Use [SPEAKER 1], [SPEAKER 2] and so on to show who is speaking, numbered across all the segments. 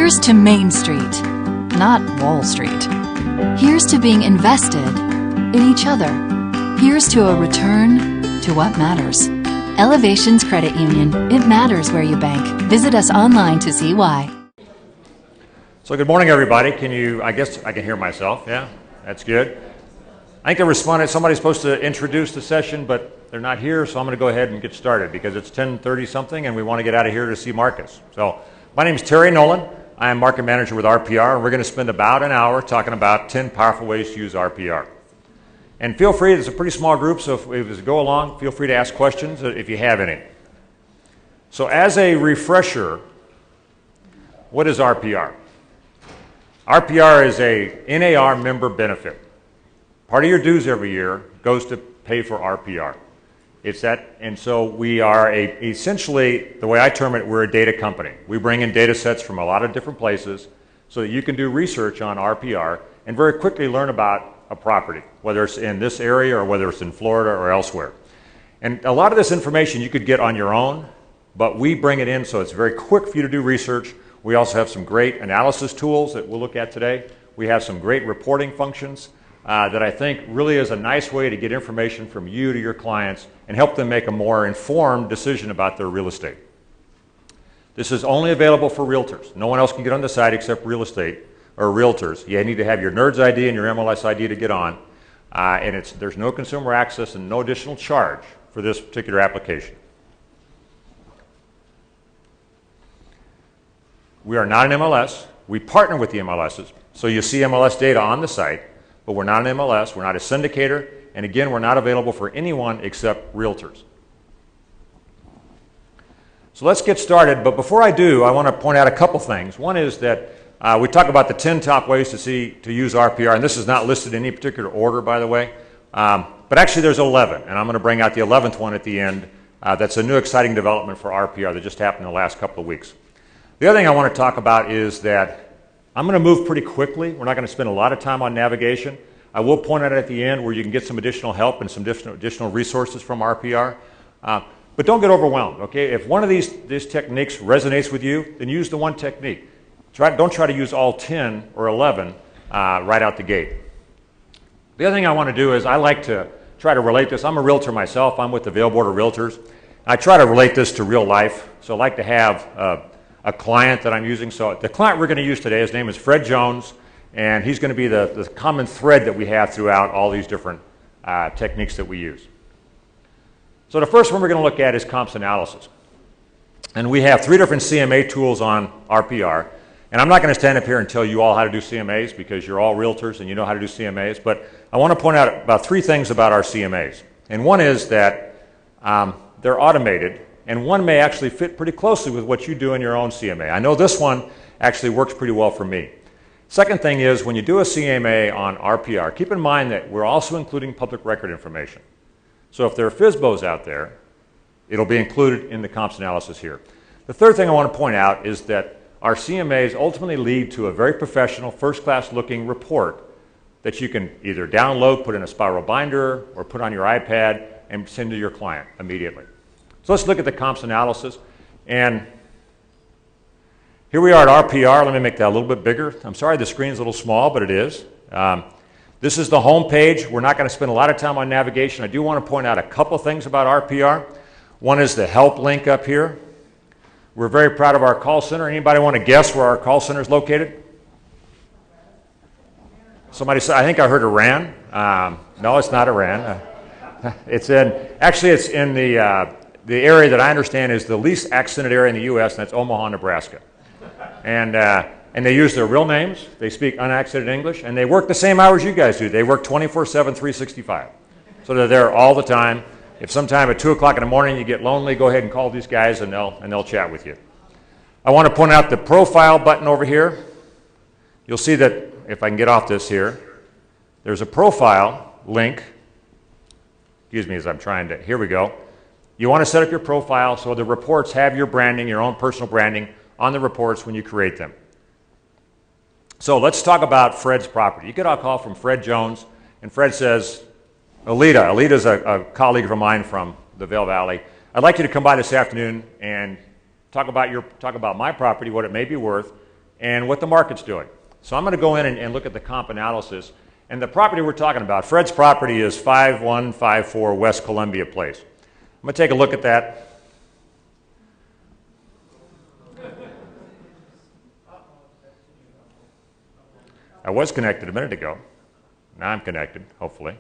[SPEAKER 1] Here's to Main Street, not Wall Street. Here's to being invested in each other. Here's to a return to what matters. Elevations Credit Union. It matters where you bank. Visit us online to see why.
[SPEAKER 2] So good morning, everybody. I guess I can hear myself. Yeah, that's good. I think they responded. Somebody's supposed to introduce the session, but they're not here, so I'm going to go ahead and get started because it's 10:30 something and we want to get out of here to see Marcus. So my name is Terry Nolan. I am Market Manager with RPR, and we're going to spend about an hour talking about 10 powerful ways to use RPR. And feel free, it's a pretty small group, so if we go along, feel free to ask questions if you have any. So as a refresher, what is RPR? RPR is a NAR member benefit. Part of your dues every year goes to pay for RPR. It's that, and so we are essentially, the way I term it, we're a data company. We bring in data sets from a lot of different places so that you can do research on RPR and very quickly learn about a property, whether it's in this area or whether it's in Florida or elsewhere. And a lot of this information you could get on your own, but we bring it in so it's very quick for you to do research. We also have some great analysis tools that we'll look at today. We have some great reporting functions that I think really is a nice way to get information from you to your clients and help them make a more informed decision about their real estate. This is only available for realtors. No one else can get on the site except real estate or realtors. You need to have your NERDS ID and your MLS ID to get on. And there's no consumer access and no additional charge for this particular application. We are not an MLS. We partner with the MLSs. So you see MLS data on the site, but we're not an MLS. We're not a syndicator. And again, we're not available for anyone except realtors. So let's get started. But before I do, I want to point out a couple things. One is that we talk about the 10 top ways to use RPR, and this is not listed in any particular order, by the way. But actually, there's 11, and I'm going to bring out the 11th one at the end. That's a new exciting development for RPR that just happened in the last couple of weeks. The other thing I want to talk about is that I'm going to move pretty quickly. We're not going to spend a lot of time on navigation. I will point out at the end where you can get some additional help and some additional resources from RPR. But don't get overwhelmed, okay? If one of these techniques resonates with you, then use the one technique. Don't try to use all 10 or 11 right out the gate. The other thing I want to do is I like to try to relate this. I'm a realtor myself. I'm with the Vail Board of Realtors. I try to relate this to real life. So I like to have a client that I'm using. So the client we're going to use today, his name is Fred Jones, and he's going to be the common thread that we have throughout all these different techniques that we use. So the first one we're going to look at is comps analysis. And we have 3 different CMA tools on RPR. And I'm not going to stand up here and tell you all how to do CMAs because you're all realtors and you know how to do CMAs. But I want to point out about 3 things about our CMAs. And one is that they're automated. And one may actually fit pretty closely with what you do in your own CMA. I know this one actually works pretty well for me. Second thing is when you do a CMA on RPR, keep in mind that we're also including public record information. So if there are FSBOs out there, it'll be included in the comps analysis here. The third thing I want to point out is that our CMAs ultimately lead to a very professional, first-class looking report that you can either download, put in a spiral binder, or put on your iPad and send to your client immediately. So let's look at the comps analysis. And here we are at RPR. Let me make that a little bit bigger. I'm sorry the screen's a little small, but it is. This is the home page. We're not going to spend a lot of time on navigation. I do want to point out a couple things about RPR. One is the help link up here. We're very proud of our call center. Anybody want to guess where our call center is located? Somebody said, I think I heard Iran. No, it's not Iran. It's in the area that I understand is the least accented area in the U.S., and that's Omaha, Nebraska. And they use their real names. They speak unaccented English, and they work the same hours you guys do. They work 24/7, 365. So they're there all the time. If sometime at 2 o'clock in the morning you get lonely, go ahead and call these guys, and they'll chat with you. I want to point out the profile button over here. You'll see that if I can get off this here, there's a profile link. Excuse me as I'm trying to. Here we go. You want to set up your profile so the reports have your branding, your own personal branding, on the reports when you create them. So let's talk about Fred's property. You get a call from Fred Jones, and Fred says, Alita's a colleague of mine from the Vail Valley. I'd like you to come by this afternoon and talk about my property, what it may be worth, and what the market's doing. So I'm going to go in and look at the comp analysis. And the property we're talking about, Fred's property is 5154 West Columbia Place. I'm going to take a look at that. I was connected a minute ago. Now I'm connected, hopefully.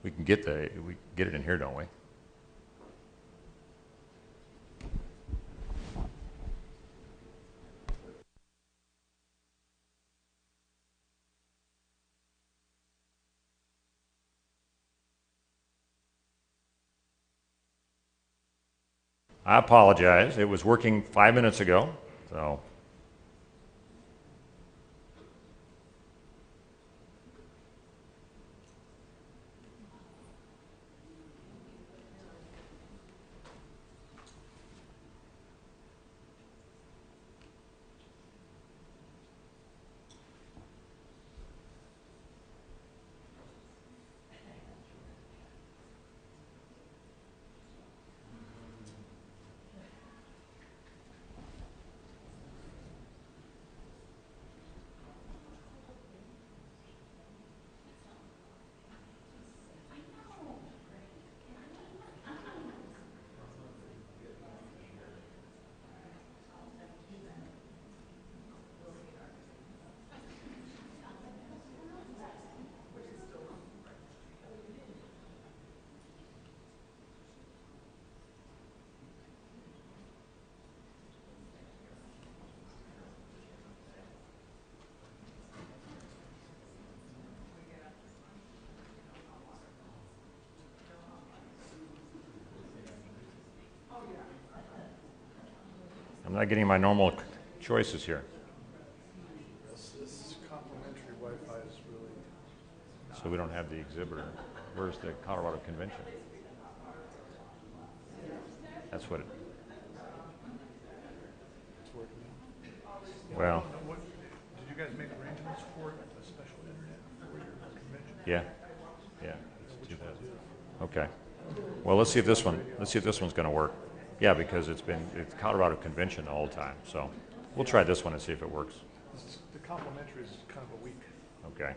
[SPEAKER 2] We can get it in here, don't we? I apologize. It was working 5 minutes ago, so. I'm not getting my normal choices here.
[SPEAKER 3] This complimentary Wi-Fi is really...
[SPEAKER 2] So we don't have the exhibitor. Where's the Colorado Convention? That's what it...
[SPEAKER 3] It's working.
[SPEAKER 2] Well...
[SPEAKER 3] Did you guys make arrangements for a special internet for your convention?
[SPEAKER 2] Yeah. Yeah. It's 2000. Okay. Well, let's see if this one's going to work. Yeah, because it's Colorado Convention the whole time. So we'll try this one and see if it works.
[SPEAKER 3] The complimentary is kind of a week.
[SPEAKER 2] Okay.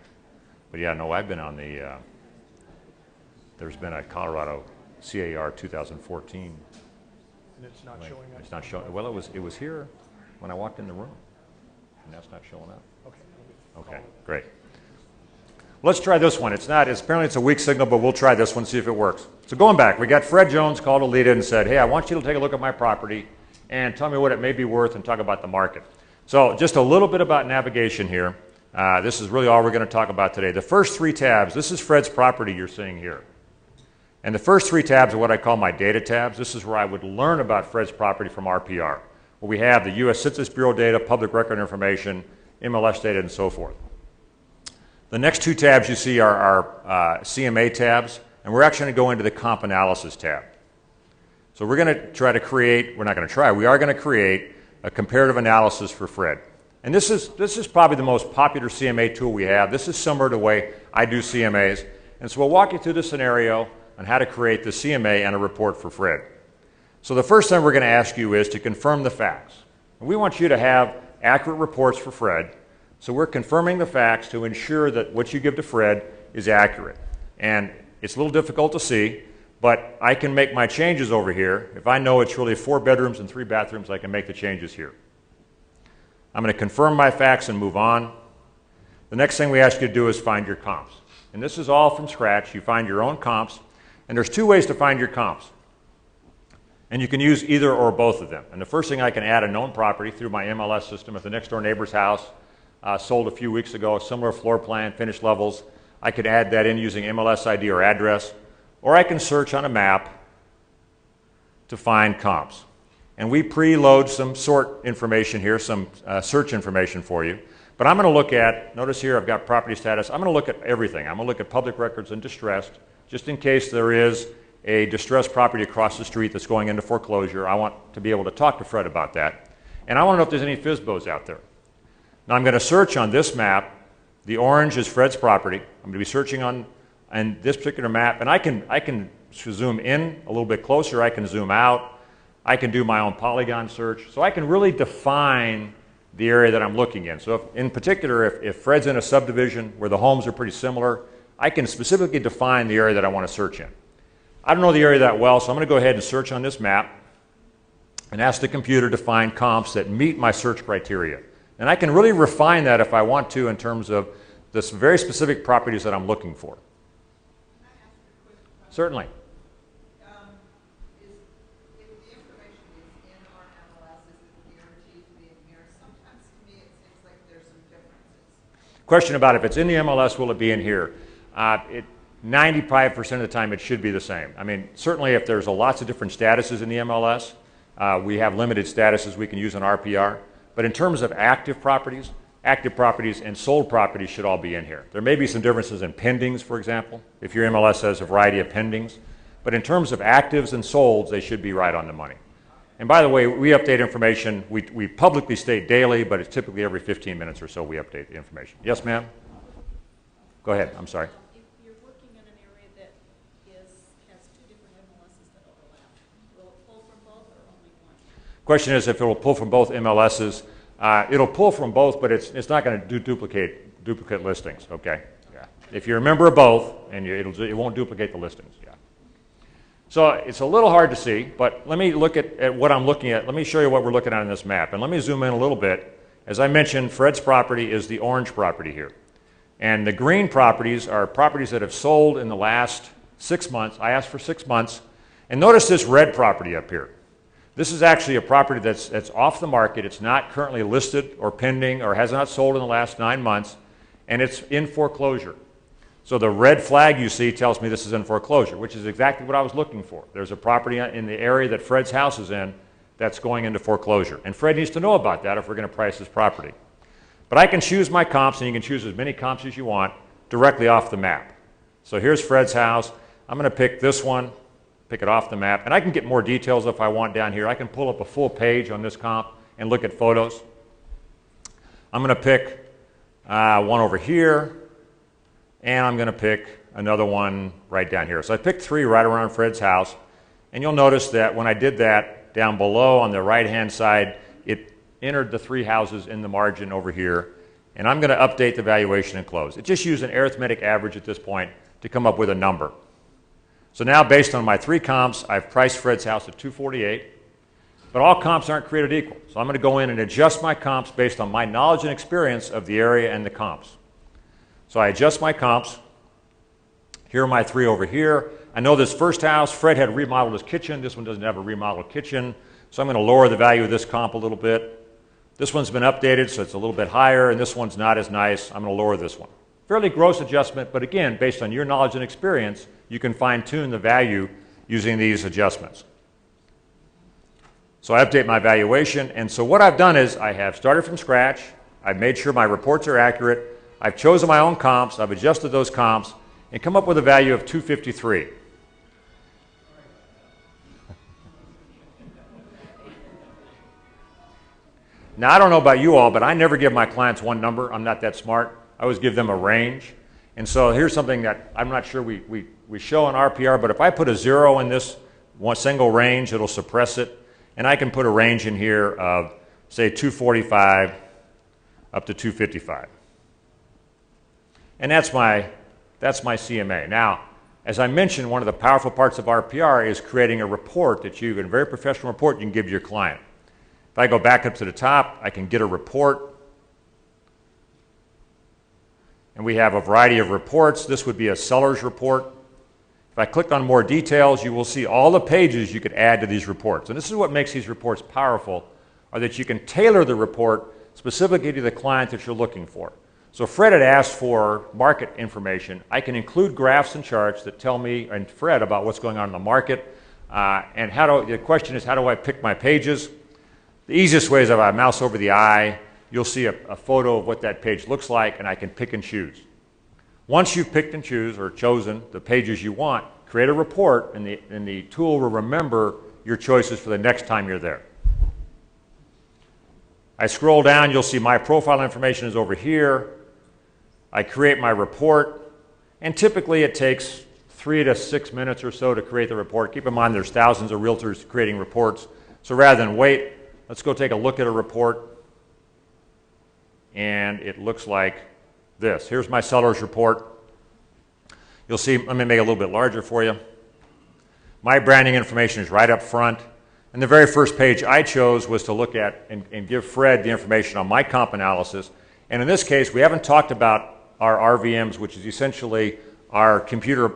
[SPEAKER 2] But yeah, no, I've been on the, there's been a Colorado CAR 2014.
[SPEAKER 3] And it's not showing up?
[SPEAKER 2] It's not showing, well, it was here when I walked in the room, and that's not showing up.
[SPEAKER 3] Okay.
[SPEAKER 2] Okay, great. Let's try this one. Apparently it's a weak signal, but we'll try this one, see if it works. So going back, we got Fred Jones called Alita and said, hey, I want you to take a look at my property and tell me what it may be worth and talk about the market. So just a little bit about navigation here. This is really all we're going to talk about today. The first three tabs, this is Fred's property you're seeing here. And the first three tabs are what I call my data tabs. This is where I would learn about Fred's property from RPR, where we have the U.S. Census Bureau data, public record information, MLS data, and so forth. The next two tabs you see are CMA tabs, and we're actually going to go into the comp analysis tab. So we're going to try to create, we are going to create a comparative analysis for Fred. And this is probably the most popular CMA tool we have. This is similar to the way I do CMAs. And so we'll walk you through the scenario on how to create the CMA and a report for Fred. So the first thing we're going to ask you is to confirm the facts. And we want you to have accurate reports for Fred. So we're confirming the facts to ensure that what you give to Fred is accurate. And it's a little difficult to see, but I can make my changes over here. If I know it's really 4 bedrooms and 3 bathrooms, I can make the changes here. I'm going to confirm my facts and move on. The next thing we ask you to do is find your comps. And this is all from scratch. You find your own comps. And there's 2 ways to find your comps. And you can use either or both of them. And the first thing, I can add a known property through my MLS system. If the next door neighbor's house sold a few weeks ago, a similar floor plan, finished levels, I could add that in using MLS ID or address. Or I can search on a map to find comps. And we preload some sort information here, some search information for you. But I'm going to look at, notice here I've got property status. I'm going to look at everything. I'm going to look at public records and distressed, just in case there is a distressed property across the street that's going into foreclosure. I want to be able to talk to Fred about that. And I want to know if there's any FSBOs out there. Now I'm going to search on this map. The orange is Fred's property. I'm going to be searching on this particular map, and I can zoom in a little bit closer. I can zoom out. I can do my own polygon search. So I can really define the area that I'm looking in. So in particular, if Fred's in a subdivision where the homes are pretty similar, I can specifically define the area that I want to search in. I don't know the area that well, so I'm going to go ahead and search on this map and ask the computer to find comps that meet my search criteria. And I can really refine that if I want to in terms of the very specific properties that I'm looking for. Certainly.
[SPEAKER 4] If the information is in our MLS, is it guaranteed to be in here? Sometimes to me it seems like there's some differences.
[SPEAKER 2] Question about if it's in the MLS, will it be in here? 95% of the time it should be the same. I mean, certainly if there's lots of different statuses in the MLS, we have limited statuses we can use on RPR. But in terms of active properties and sold properties should all be in here. There may be some differences in pendings, for example, if your MLS has a variety of pendings. But in terms of actives and solds, they should be right on the money. And by the way, we update information. We publicly state daily, but it's typically every 15 minutes or so we update the information. Yes, ma'am? Go ahead. I'm sorry.
[SPEAKER 5] If you're working in an area that has two different MLSs that overlap, will it pull from both or only one?
[SPEAKER 2] Question is if it will pull from both MLSs. It'll pull from both, but it's not going to do duplicate listings. Okay. Yeah. If you're a member of both, and it won't duplicate the listings. Yeah. So it's a little hard to see, but let me look at what I'm looking at. Let me show you what we're looking at in this map, and let me zoom in a little bit. As I mentioned, Fred's property is the orange property here. And the green properties are properties that have sold in the last 6 months. I asked for 6 months. And notice this red property up here. This is actually a property that's off the market. It's not currently listed or pending or has not sold in the last 9 months. And it's in foreclosure. So the red flag you see tells me this is in foreclosure, which is exactly what I was looking for. There's a property in the area that Fred's house is in that's going into foreclosure. And Fred needs to know about that if we're going to price his property. But I can choose my comps, and you can choose as many comps as you want directly off the map. So here's Fred's house. I'm going to pick this one, pick it off the map, and I can get more details if I want down here. I can pull up a full page on this comp and look at photos. I'm going to pick one over here, and I'm going to pick another one right down here. So I picked 3 right around Fred's house, and you'll notice that when I did that, down below on the right-hand side, it entered the 3 houses in the margin over here, and I'm going to update the valuation and close. It just used an arithmetic average at this point to come up with a number. So now, based on my 3 comps, I've priced Fred's house at $248, but all comps aren't created equal. So I'm going to go in and adjust my comps based on my knowledge and experience of the area and the comps. So I adjust my comps. Here are my 3 over here. I know this first house, Fred had remodeled his kitchen. This one doesn't have a remodeled kitchen. So I'm going to lower the value of this comp a little bit. This one's been updated, so it's a little bit higher, and this one's not as nice. I'm going to lower this one. Fairly gross adjustment, but again, based on your knowledge and experience, you can fine-tune the value using these adjustments. So I update my valuation, and so what I've done is I have started from scratch. I've made sure my reports are accurate. I've chosen my own comps. I've adjusted those comps and come up with a value of $253. Now, I don't know about you all, but I never give my clients one number. I'm not that smart. I always give them a range. And so here's something that I'm not sure we show on RPR, but if I put a 0 in this one single range, it'll suppress it. And I can put a range in here of, say, 245 up to 255. And that's my CMA. Now, as I mentioned, one of the powerful parts of RPR is creating a report that a very professional report you can give to your client. If I go back up to the top, I can get a report. And we have a variety of reports. This would be a seller's report. If I click on more details, you will see all the pages you could add to these reports. And this is what makes these reports powerful, are that you can tailor the report specifically to the client that you're looking for. So Fred had asked for market information. I can include graphs and charts that tell me and Fred about what's going on in the market. And the question is, how do I pick my pages? The easiest way is if I mouse over the eye, you'll see a photo of what that page looks like, and I can pick and choose. Once you've picked and chosen the pages you want, create a report, and the tool will remember your choices for the next time you're there. I scroll down, you'll see my profile information is over here. I create my report, and typically it takes 3 to 6 minutes or so to create the report. Keep in mind there's thousands of realtors creating reports, so rather than wait, let's go take a look at a report, and it looks like this. Here's my seller's report. You'll see, let me make it a little bit larger for you. My branding information is right up front. And the very first page I chose was to look at and give Fred the information on my comp analysis. And in this case, we haven't talked about our RVMs, which is essentially our computer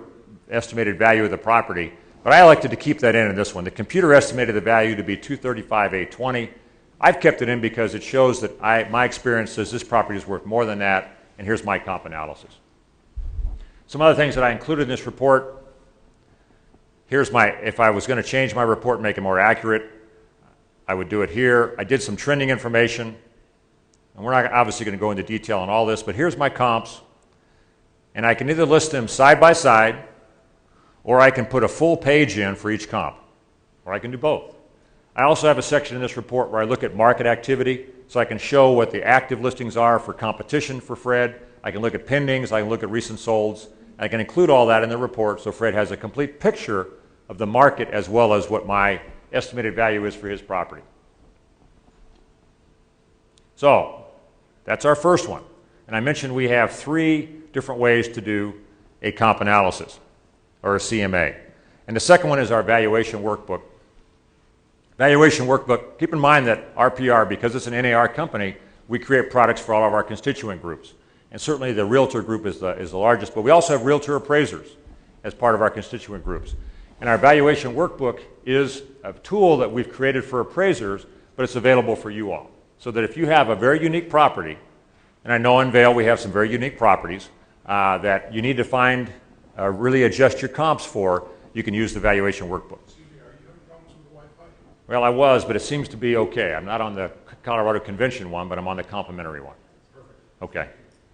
[SPEAKER 2] estimated value of the property. But I elected to keep that in this one. The computer estimated the value to be $235,820. I've kept it in because it shows that my experience says this property is worth more than that, and here's my comp analysis. Some other things that I included in this report. Here's if I was going to change my report and make it more accurate, I would do it here. I did some trending information, and we're not obviously going to go into detail on all this, but here's my comps, and I can either list them side by side, or I can put a full page in for each comp, or I can do both. I also have a section in this report where I look at market activity, so I can show what the active listings are for competition for Fred. I can look at pendings, I can look at recent solds. I can include all that in the report so Fred has a complete picture of the market as well as what my estimated value is for his property. So that's our first one. And I mentioned we have 3 different ways to do a comp analysis, or a CMA. And the second one is our valuation workbook. Valuation workbook, keep in mind that RPR, because it's an NAR company, we create products for all of our constituent groups. And certainly the realtor group is the largest, but we also have realtor appraisers as part of our constituent groups. And our valuation workbook is a tool that we've created for appraisers, but it's available for you all. So that if you have a very unique property, and I know in Vail we have some very unique properties that you need to find, really adjust your comps for, you can use the valuation workbook.
[SPEAKER 3] Excuse me, are you having problems with the Wi-Fi?
[SPEAKER 2] Well, I was, but it seems to be okay. I'm not on the Colorado Convention one, but I'm on the complimentary one.
[SPEAKER 3] Perfect.
[SPEAKER 2] Okay.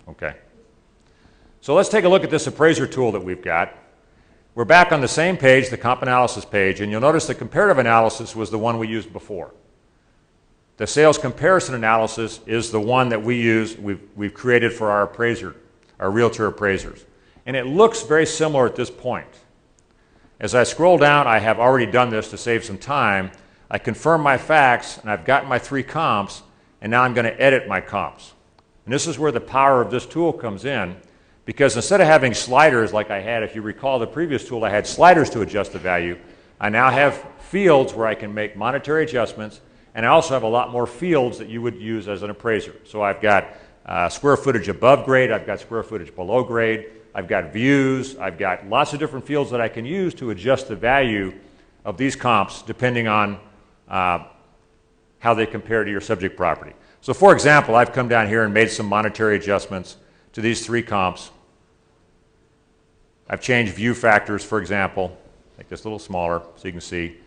[SPEAKER 2] Okay. So let's take a look at this appraiser tool that we've got. We're back on the same page, the comp analysis page, and you'll notice the comparative analysis was the one we used before. The sales comparison analysis is the one that we've created for our appraiser, our realtor appraisers. And it looks very similar at this point. As I scroll down, I have already done this to save some time. I confirm my facts, and I've got my 3 comps, and now I'm going to edit my comps. And this is where the power of this tool comes in, because instead of having sliders like I had, if you recall the previous tool, I had sliders to adjust the value. I now have fields where I can make monetary adjustments, and I also have a lot more fields that you would use as an appraiser. So I've got square footage above grade, I've got square footage below grade, I've got views, I've got lots of different fields that I can use to adjust the value of these comps depending on how they compare to your subject property. So for example, I've come down here and made some monetary adjustments to these 3 comps. I've changed view factors, for example, make this a little smaller so you can see.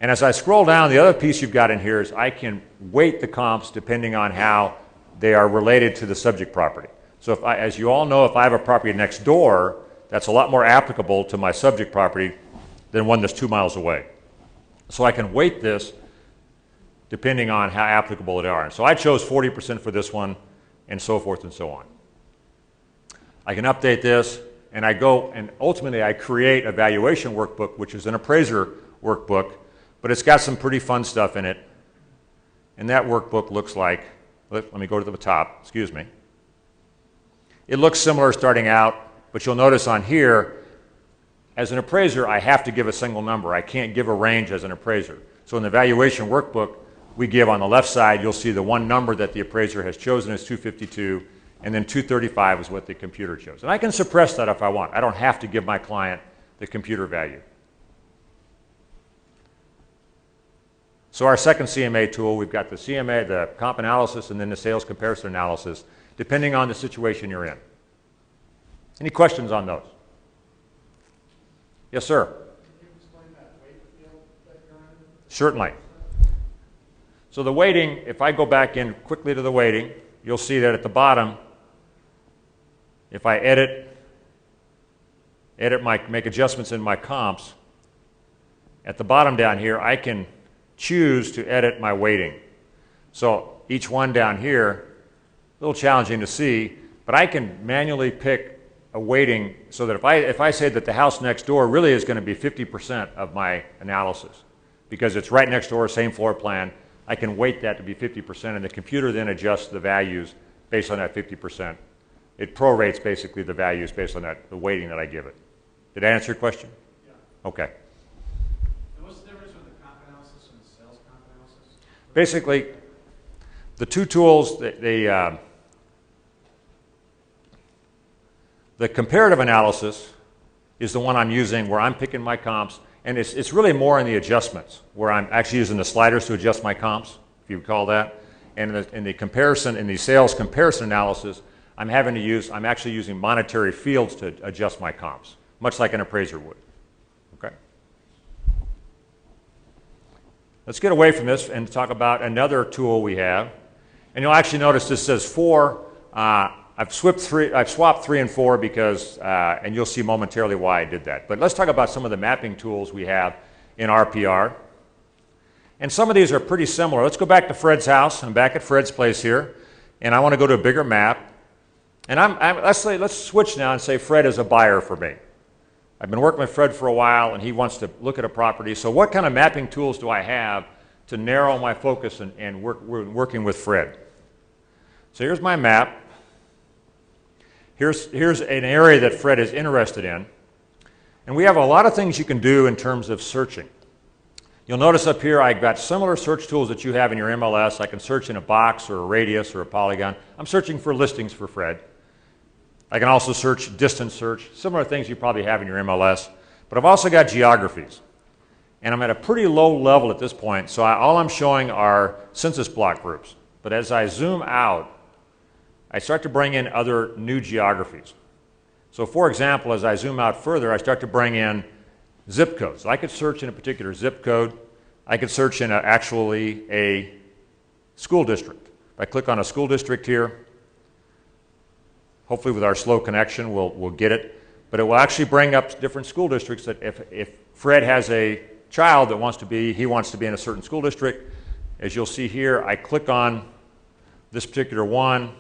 [SPEAKER 2] And as I scroll down, the other piece you've got in here is I can weight the comps depending on how they are related to the subject property. So as you all know, if I have a property next door, that's a lot more applicable to my subject property than one that's 2 miles away. So I can weight this depending on how applicable they are. And so I chose 40% for this one, and so forth and so on. I can update this, and I go, and ultimately I create a valuation workbook, which is an appraiser workbook, but it's got some pretty fun stuff in it. And that workbook looks like, let me go to the top, excuse me. It looks similar starting out, but you'll notice on here, as an appraiser, I have to give a single number. I can't give a range as an appraiser. So in the valuation workbook, we give on the left side, you'll see the one number that the appraiser has chosen is 252, and then 235 is what the computer chose. And I can suppress that if I want. I don't have to give my client the computer value. So our second CMA tool, we've got the CMA, the comp analysis, and then the sales comparison analysis, depending on the situation you're in. Any questions on those? Yes, sir.
[SPEAKER 3] Can you explain that weight field that you're in?
[SPEAKER 2] Certainly. So the weighting, if I go back in quickly to the weighting, you'll see that at the bottom, if I make adjustments in my comps, at the bottom down here, I can choose to edit my weighting. So each one down here, a little challenging to see, but I can manually pick a weighting so that if I say that the house next door really is going to be 50% of my analysis, because it's right next door, same floor plan, I can weight that to be 50%, and the computer then adjusts the values based on that 50%. It prorates basically the values based on the weighting that I give it. Did I answer your question? Yeah. Okay.
[SPEAKER 3] And what's the difference with the comp analysis and the sales comp analysis?
[SPEAKER 2] Basically, the two tools, the comparative analysis is the one I'm using where I'm picking my comps, and it's really more in the adjustments where I'm actually using the sliders to adjust my comps, if you recall that. And in the comparison, in the sales comparison analysis, I'm actually using monetary fields to adjust my comps, much like an appraiser would. Okay. Let's get away from this and talk about another tool we have. And you'll actually notice this says 4. I've swapped 3 and 4 because, and you'll see momentarily why I did that. But let's talk about some of the mapping tools we have in RPR. And some of these are pretty similar. Let's go back to Fred's house. I'm back at Fred's place here, and I want to go to a bigger map. And let's switch now and say Fred is a buyer for me. I've been working with Fred for a while, and he wants to look at a property. So what kind of mapping tools do I have to narrow my focus and working with Fred? So here's my map. Here's an area that Fred is interested in. And we have a lot of things you can do in terms of searching. You'll notice up here I've got similar search tools that you have in your MLS. I can search in a box or a radius or a polygon. I'm searching for listings for Fred. I can also search distance search, similar things you probably have in your MLS. But I've also got geographies. And I'm at a pretty low level at this point, so all I'm showing are census block groups. But as I zoom out, I start to bring in other new geographies. So for example, as I zoom out further, I start to bring in zip codes. I could search in a particular zip code. I could search in actually a school district. If I click on a school district here, hopefully with our slow connection we'll get it. But it will actually bring up different school districts that if Fred has a child that wants to be in a certain school district, as you'll see here, I click on this particular one.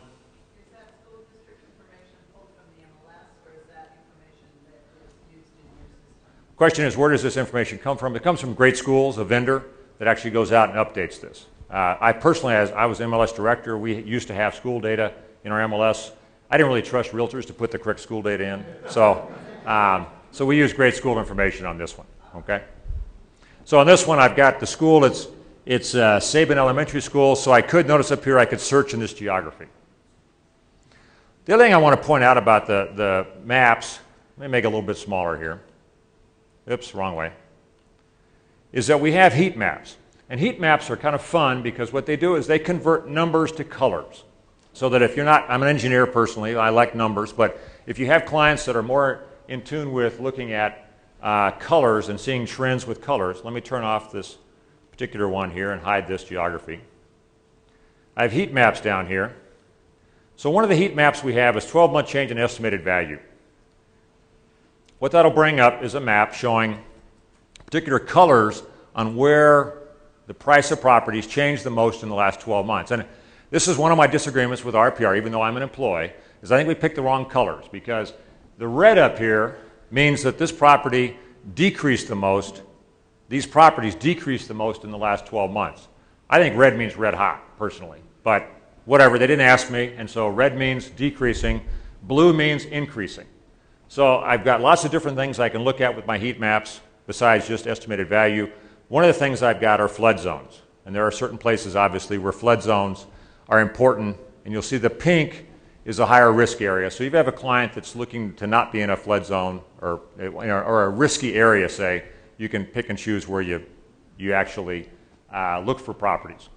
[SPEAKER 2] Question is, where does this information come from? It comes from Great Schools, a vendor that actually goes out and updates this. I personally, as I was MLS director, we used to have school data in our MLS. I didn't really trust Realtors to put the correct school data in, so we use Great School information on this one. Okay. So on this one, I've got the school. It's Sabin Elementary School. So I could notice up here I could search in this geography. The other thing I want to point out about the maps, let me make it a little bit smaller here. Oops, wrong way, is that we have heat maps. And heat maps are kind of fun because what they do is they convert numbers to colors. So that if you're not, I'm an engineer personally, I like numbers, but if you have clients that are more in tune with looking at colors and seeing trends with colors, let me turn off this particular one here and hide this geography. I have heat maps down here. So one of the heat maps we have is 12-month change in estimated value. What that'll bring up is a map showing particular colors on where the price of properties changed the most in the last 12 months. And this is one of my disagreements with RPR, even though I'm an employee, is I think we picked the wrong colors because the red up here means that this property decreased the most. These properties decreased the most in the last 12 months. I think red means red hot, personally. But whatever, they didn't ask me, and so red means decreasing. Blue means increasing. So I've got lots of different things I can look at with my heat maps besides just estimated value. One of the things I've got are flood zones. And there are certain places, obviously, where flood zones are important. And you'll see the pink is a higher risk area. So if you have a client that's looking to not be in a flood zone or a risky area, say, you can pick and choose where you actually look for properties.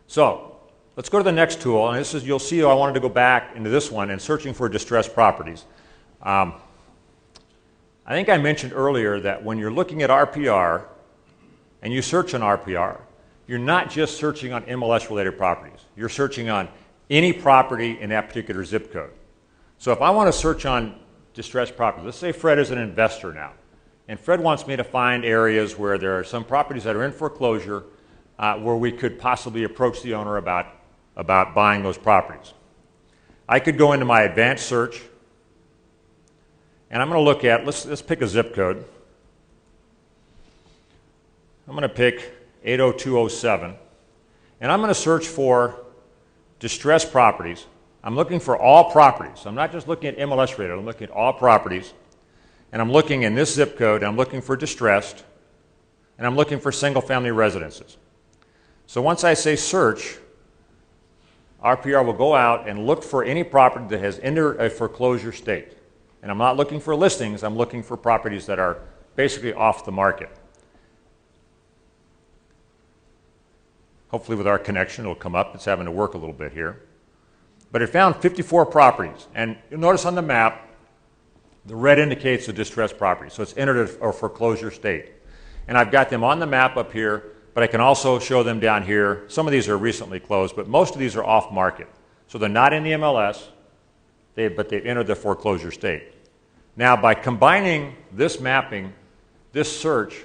[SPEAKER 2] So let's go to the next tool, and this is, you'll see I wanted to go back into this one and searching for distressed properties. I think I mentioned earlier that when you're looking at RPR and you search on RPR, you're not just searching on MLS-related properties. You're searching on any property in that particular zip code. So if I want to search on distressed properties, let's say Fred is an investor now, and Fred wants me to find areas where there are some properties that are in foreclosure where we could possibly approach the owner about buying those properties. I could go into my advanced search, and I'm going to look at, let's pick a zip code. I'm going to pick 80207, and I'm going to search for distressed properties. I'm looking for all properties. I'm not just looking at MLS rated, I'm looking at all properties. And I'm looking in this zip code, and I'm looking for distressed, and I'm looking for single-family residences. So once I say search, RPR will go out and look for any property that has entered a foreclosure state. And I'm not looking for listings, I'm looking for properties that are basically off the market. Hopefully with our connection it'll come up. It's having to work a little bit here. But it found 54 properties. And you'll notice on the map, the red indicates a distressed property. So it's entered a foreclosure state. And I've got them on the map up here, but I can also show them down here. Some of these are recently closed, but most of these are off market. So they're not in the MLS, but they've entered the foreclosure state. Now by combining this mapping, this search,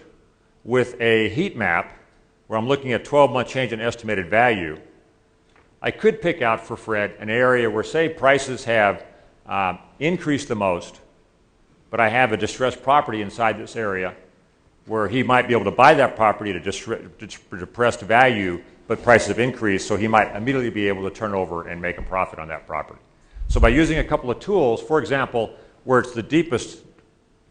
[SPEAKER 2] with a heat map, where I'm looking at 12-month change in estimated value, I could pick out for Fred an area where, say, prices have increased the most, but I have a distressed property inside this area where he might be able to buy that property at a depressed value, but prices have increased, so he might immediately be able to turn over and make a profit on that property. So by using a couple of tools, for example, where it's the deepest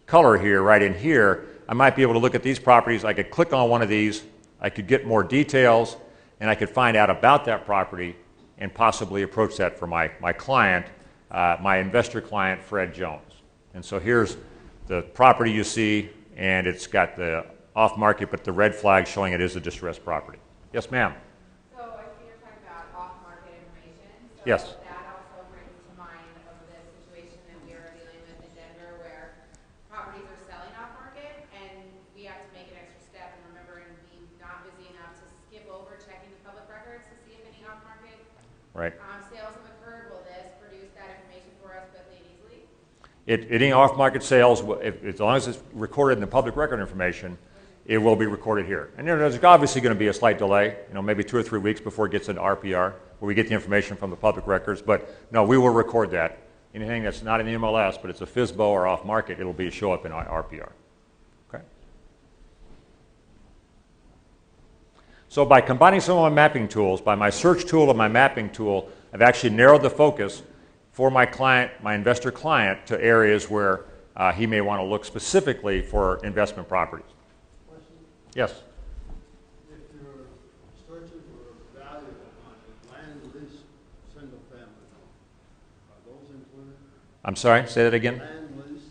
[SPEAKER 2] color here, right in here, I might be able to look at these properties. I could click on one of these, I could get more details, and I could find out about that property and possibly approach that for my client, my investor client, Fred Jones. And so here's the property you see, and it's got the off-market, but the red flag showing it is a distressed property. Yes, ma'am?
[SPEAKER 6] So I see you're talking about off-market information. So
[SPEAKER 2] Yes.
[SPEAKER 6] that also brings to mind of the situation that we are dealing with in Denver where properties are selling off-market and we have to make an extra step and remember and be not busy enough to skip over checking the public records to see if any off-market
[SPEAKER 2] Right.
[SPEAKER 6] sales have occurred. Will this produce that information for us quickly and easily?
[SPEAKER 2] Any off-market sales, as long as it's recorded in the public record information, it will be recorded here. And there's obviously going to be a slight delay, maybe 2 or 3 weeks before it gets into RPR, where we get the information from the public records. But no, we will record that. Anything that's not in the MLS, but it's a FSBO or off-market, it'll show up in RPR. Okay. So by combining some of my mapping tools, by my search tool and my mapping tool, I've actually narrowed the focus for my client, my investor client, to areas where he may want to look specifically for investment properties.
[SPEAKER 7] Question?
[SPEAKER 2] Yes?
[SPEAKER 7] If you're searching for value on a land lease single family home, are those included?
[SPEAKER 2] I'm sorry, say that again?
[SPEAKER 7] Land lease?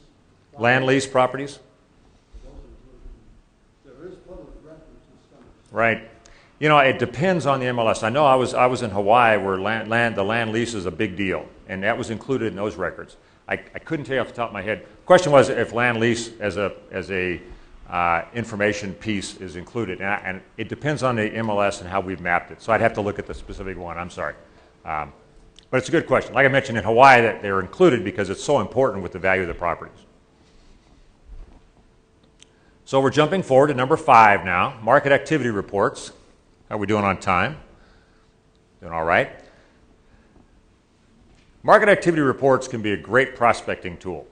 [SPEAKER 2] Land lease properties?
[SPEAKER 7] Are those included? There is public records in some.
[SPEAKER 2] Right. It depends on the MLS. I know I was in Hawaii where the land lease is a big deal, and that was included in those records. I couldn't tell you off the top of my head. The question was if land lease as a information piece is included, and it depends on the MLS and how we've mapped it. So I'd have to look at the specific one. I'm sorry, but it's a good question. Like I mentioned in Hawaii, that they're included because it's so important with the value of the properties. So we're jumping forward to number 5 now. Market activity reports. How are we doing on time? Doing all right? Market activity reports can be a great prospecting tool.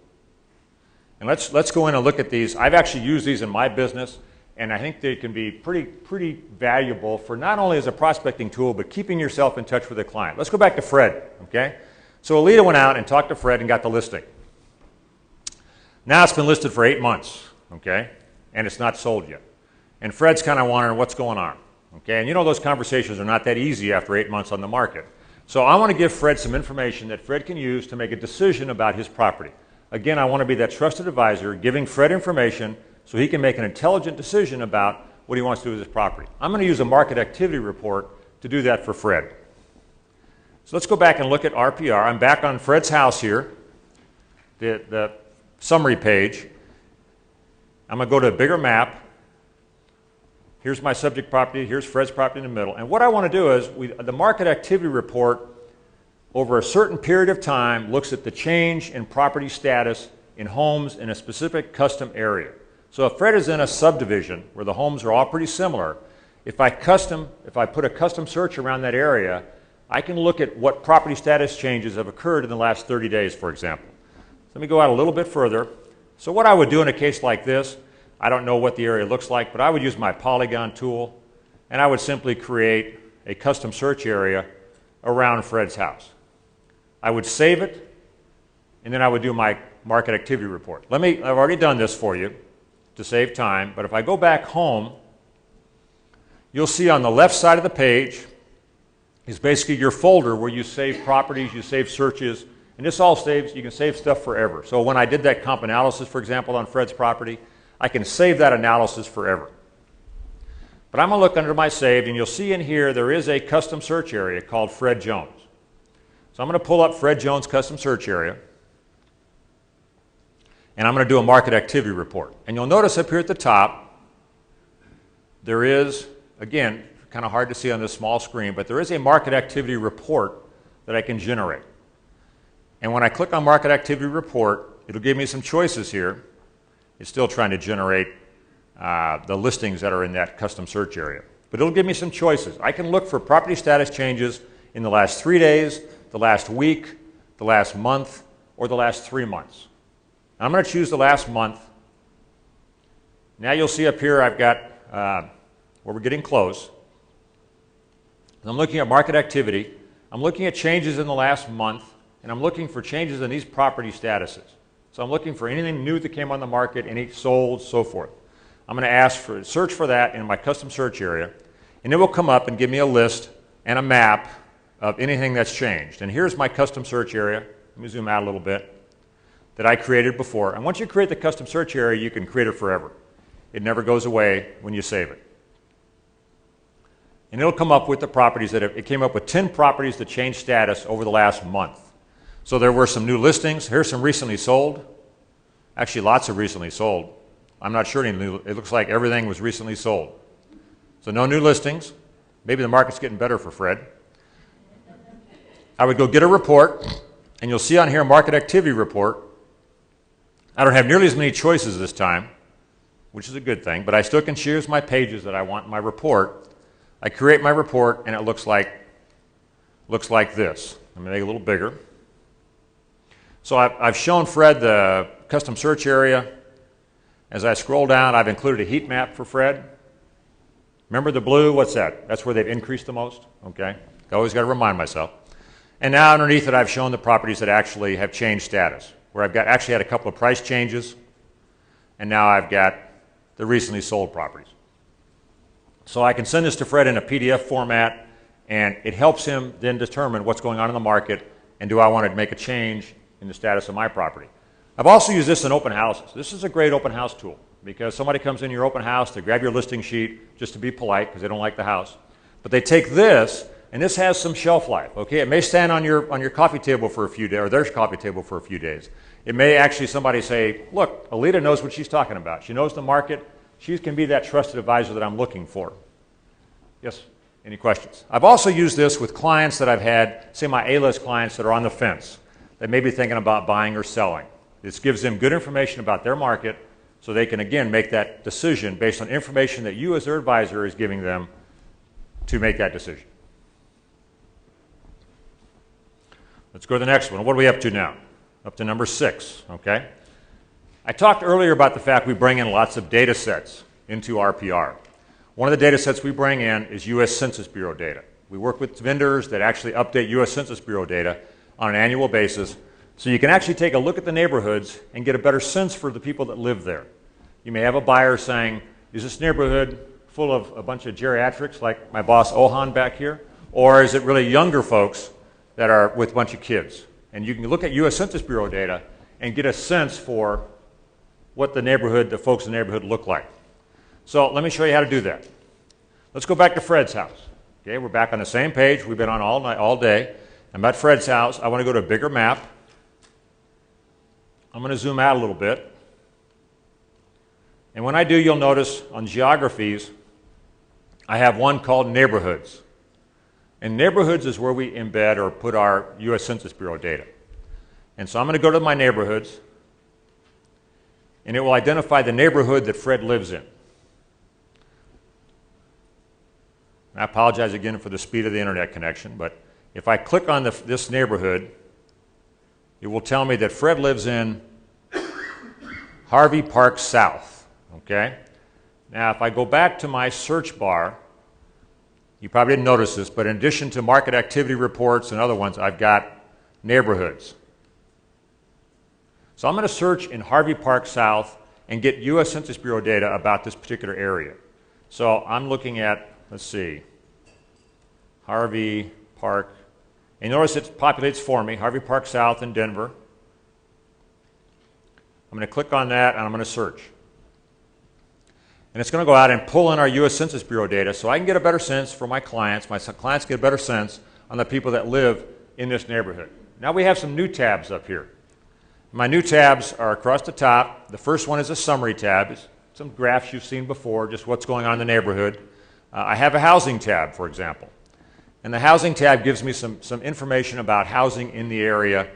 [SPEAKER 2] And let's go in and look at these. I've actually used these in my business, and I think they can be pretty valuable for not only as a prospecting tool, but keeping yourself in touch with a client. Let's go back to Fred, okay? So Alita went out and talked to Fred and got the listing. Now it's been listed for 8 months, okay? And it's not sold yet. And Fred's kind of wondering what's going on. Okay, and those conversations are not that easy after 8 months on the market. So I want to give Fred some information that Fred can use to make a decision about his property. Again, I want to be that trusted advisor, giving Fred information so he can make an intelligent decision about what he wants to do with his property. I'm going to use a market activity report to do that for Fred. So let's go back and look at RPR. I'm back on Fred's house here, the summary page. I'm going to go to a bigger map. Here's my subject property, here's Fred's property in the middle. And what I want to do is, the market activity report over a certain period of time looks at the change in property status in homes in a specific custom area. So if Fred is in a subdivision where the homes are all pretty similar, If I put a custom search around that area, I can look at what property status changes have occurred in the last 30 days, for example. Let me go out a little bit further. So what I would do in a case like this, I don't know what the area looks like, but I would use my polygon tool, and I would simply create a custom search area around Fred's house. I would save it, and then I would do my market activity report. I've already done this for you to save time, but if I go back home, you'll see on the left side of the page is basically your folder where you save properties, you save searches, and this all saves, you can save stuff forever. So when I did that comp analysis, for example, on Fred's property, I can save that analysis forever. But I'm going to look under my saved, and you'll see in here there is a custom search area called Fred Jones. So I'm going to pull up Fred Jones custom search area, and I'm going to do a market activity report. And you'll notice up here at the top, there is, again, kind of hard to see on this small screen, but there is a market activity report that I can generate. And when I click on market activity report, it'll give me some choices here. It's still trying to generate the listings that are in that custom search area. But it'll give me some choices. I can look for property status changes in the last 3 days, the last week, the last month, or the last 3 months. I'm going to choose the last month. Now you'll see up here I've got where we're getting close. I'm looking at market activity. I'm looking at changes in the last month, and I'm looking for changes in these property statuses. So I'm looking for anything new that came on the market, any sold, so forth. I'm going to search for that in my custom search area, and it will come up and give me a list and a map of anything that's changed. And here's my custom search area. Let me zoom out a little bit, that I created before. And once you create the custom search area, you can create it forever. It never goes away when you save it. And it'll come up with the properties it came up with 10 properties that changed status over the last month. So there were some new listings. Here's some recently sold. Actually, lots of recently sold. I'm not sure any new. It looks like everything was recently sold. So no new listings. Maybe the market's getting better for Fred. I would go get a report, and you'll see on here market activity report. I don't have nearly as many choices this time, which is a good thing, but I still can choose my pages that I want in my report. I create my report, and it looks like this. Let me make it a little bigger. So I've shown Fred the custom search area. As I scroll down, I've included a heat map for Fred. Remember the blue? What's that? That's where they've increased the most. Okay. I always got to remind myself. And now underneath it, I've shown the properties that actually have changed status, where I've actually had a couple of price changes, and now I've got the recently sold properties. So I can send this to Fred in a PDF format, and it helps him then determine what's going on in the market, and do I want to make a change in the status of my property. I've also used this in open houses. This is a great open house tool, because somebody comes in your open house, they grab your listing sheet just to be polite because they don't like the house. But they take this, and this has some shelf life. Okay, it may stand on your coffee table for a few days, or their coffee table for a few days. It may actually somebody say, look, Alita knows what she's talking about. She knows the market. She can be that trusted advisor that I'm looking for. Yes, any questions? I've also used this with clients that I've had, say my A-list clients that are on the fence. They may be thinking about buying or selling. This gives them good information about their market, so they can, again, make that decision based on information that you as their advisor is giving them to make that decision. Let's go to the next one. What are we up to now? Up to number 6, okay? I talked earlier about the fact we bring in lots of data sets into RPR. One of the data sets we bring in is U.S. Census Bureau data. We work with vendors that actually update U.S. Census Bureau data on an annual basis, so you can actually take a look at the neighborhoods and get a better sense for the people that live there. You may have a buyer saying, is this neighborhood full of a bunch of geriatrics like my boss Ohan back here, or is it really younger folks that are with a bunch of kids? And you can look at U.S. Census Bureau data and get a sense for what the neighborhood, the folks in the neighborhood look like. So let me show you how to do that. Let's go back to Fred's house. Okay, we're back on the same page. We've been on all night, all day. I'm at Fred's house. I want to go to a bigger map. I'm going to zoom out a little bit. And when I do, you'll notice on geographies, I have one called neighborhoods. And neighborhoods is where we embed or put our U.S. Census Bureau data. And so I'm going to go to my neighborhoods, and it will identify the neighborhood that Fred lives in. I apologize again for the speed of the internet connection, but if I click on this neighborhood, it will tell me that Fred lives in Harvey Park South, okay? Now, if I go back to my search bar, you probably didn't notice this, but in addition to market activity reports and other ones, I've got neighborhoods. So I'm going to search in Harvey Park South and get U.S. Census Bureau data about this particular area. So I'm looking at, let's see, Harvey Park. And notice it populates for me, Harvey Park South in Denver. I'm going to click on that and I'm going to search. And it's going to go out and pull in our U.S. Census Bureau data so I can get a better sense for my clients. My clients get a better sense on the people that live in this neighborhood. Now we have some new tabs up here. My new tabs are across the top. The first one is a summary tab. It's some graphs you've seen before, just what's going on in the neighborhood. I have a housing tab, for example. And the housing tab gives me some information about housing in the area.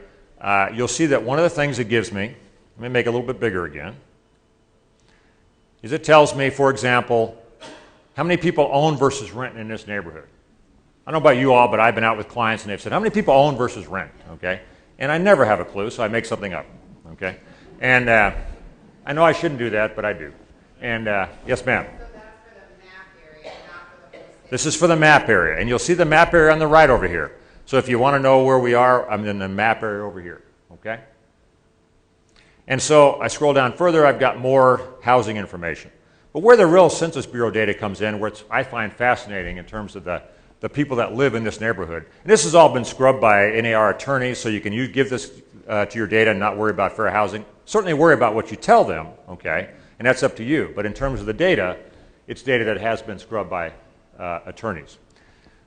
[SPEAKER 2] You'll see that one of the things it gives me, let me make it a little bit bigger again, is it tells me, for example, how many people own versus rent in this neighborhood. I don't know about you all, but I've been out with clients and they've said, how many people own versus rent, okay? And I never have a clue, so I make something up, okay? And I know I shouldn't do that, but I do. And yes, ma'am?
[SPEAKER 6] So that's for the map area, not for the whole state.
[SPEAKER 2] This is for the map area, and you'll see the map area on the right over here. So if you want to know where we are, I'm in the map area over here, okay? And so I scroll down further, I've got more housing information. But where the real Census Bureau data comes in, which I find fascinating in terms of the people that live in this neighborhood, and this has all been scrubbed by NAR attorneys, so you can give this to your data and not worry about fair housing. Certainly worry about what you tell them, okay? And that's up to you. But in terms of the data, it's data that has been scrubbed by attorneys.